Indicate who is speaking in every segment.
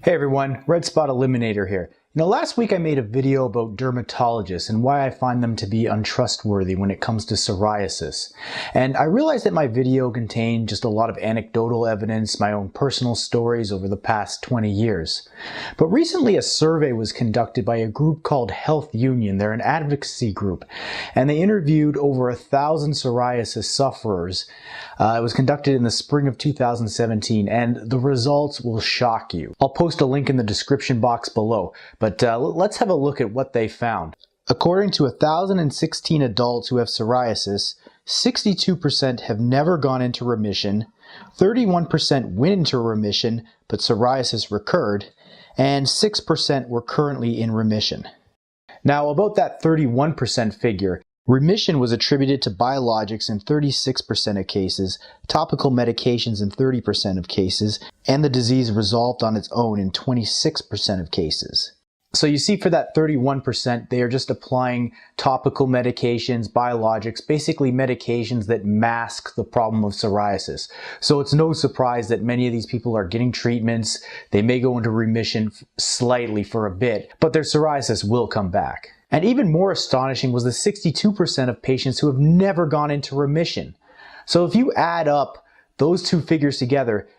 Speaker 1: Hey everyone, Red Spot Eliminator here. Last week I made a video about dermatologists and why I find them to be untrustworthy when it comes to psoriasis. And I realized that my video contained just a lot of anecdotal evidence, my own personal stories over the past 20 years. But recently a survey was conducted by a group called Health Union. They're an advocacy group, and they interviewed over 1,000 psoriasis sufferers. It was conducted in the spring of 2017, and the results will shock you. I'll post a link in the description box below, but let's have a look at what they found. According to 1,016 adults who have psoriasis, 62% have never gone into remission, 31% went into remission but psoriasis recurred, and 6% were currently in remission. Now about that 31% figure, remission was attributed to biologics in 36% of cases, topical medications in 30% of cases, and the disease resolved on its own in 26% of cases. So you see, for that 31%, they are just applying topical medications, biologics, basically medications that mask the problem of psoriasis. So it's no surprise that many of these people are getting treatments. They may go into remission slightly for a bit, but their psoriasis will come back. And even more astonishing was the 62% of patients who have never gone into remission. So if you add up those two figures together,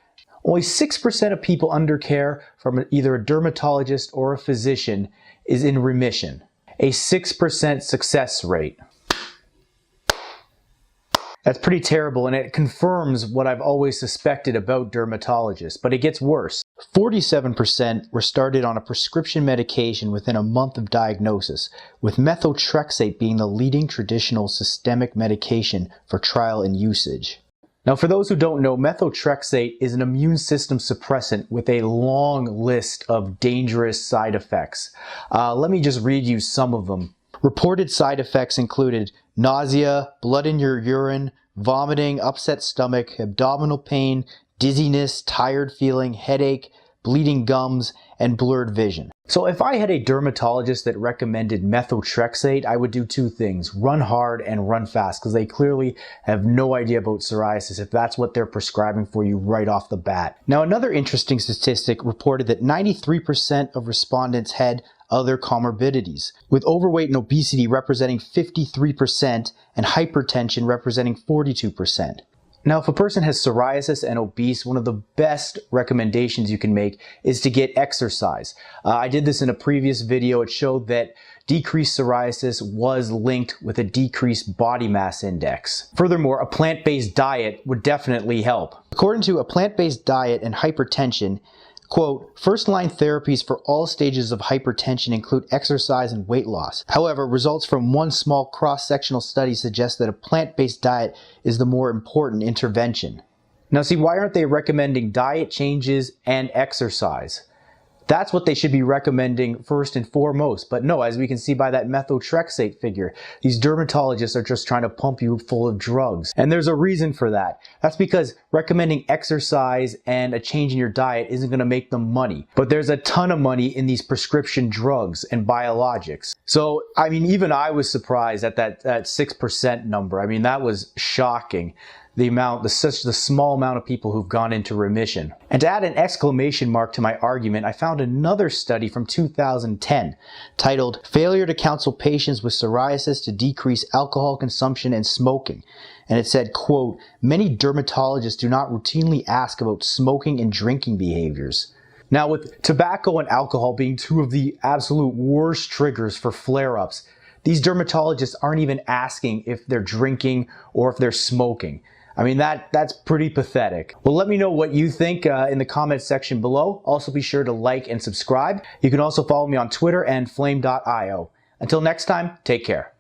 Speaker 1: only 6% of people under care from either a dermatologist or a physician is in remission. A 6% success rate. That's pretty terrible, and it confirms what I've always suspected about dermatologists, but it gets worse. 47% were started on a prescription medication within a month of diagnosis, with methotrexate being the leading traditional systemic medication for trial and usage. Now, for those who don't know, methotrexate is an immune system suppressant with a long list of dangerous side effects. Let me just read you some of them. Reported side effects included nausea, blood in your urine, vomiting, upset stomach, abdominal pain, dizziness, tired feeling, headache, bleeding gums, and blurred vision. So if I had a dermatologist that recommended methotrexate, I would do two things: run hard and run fast, because they clearly have no idea about psoriasis if that's what they're prescribing for you right off the bat. Now, another interesting statistic reported that 93% of respondents had other comorbidities, with overweight and obesity representing 53% and hypertension representing 42%. Now, if a person has psoriasis and obese, one of the best recommendations you can make is to get exercise. I did this in a previous video. It showed that decreased psoriasis was linked with a decreased body mass index. Furthermore, a plant-based diet would definitely help. According to A Plant-Based Diet and Hypertension, quote, first-line therapies for all stages of hypertension include exercise and weight loss. However, results from one small cross-sectional study suggest that a plant-based diet is the more important intervention. Now see, why aren't they recommending diet changes and exercise? That's what they should be recommending first and foremost. But no, as we can see by that methotrexate figure, these dermatologists are just trying to pump you full of drugs. And there's a reason for that. That's because recommending exercise and a change in your diet isn't going to make them money. But there's a ton of money in these prescription drugs and biologics. So, I mean, even I was surprised at that 6% number. I mean, that was shocking. The small amount of people who've gone into remission. And to add an exclamation mark to my argument, I found another study from 2010 titled "Failure to Counsel Patients with Psoriasis to Decrease Alcohol Consumption and Smoking." And it said, quote, many dermatologists do not routinely ask about smoking and drinking behaviors. Now, with tobacco and alcohol being two of the absolute worst triggers for flare-ups, these dermatologists aren't even asking if they're drinking or if they're smoking. I mean, that's pretty pathetic. Well, let me know what you think in the comments section below. Also, be sure to like and subscribe. You can also follow me on Twitter and flame.io. Until next time, take care.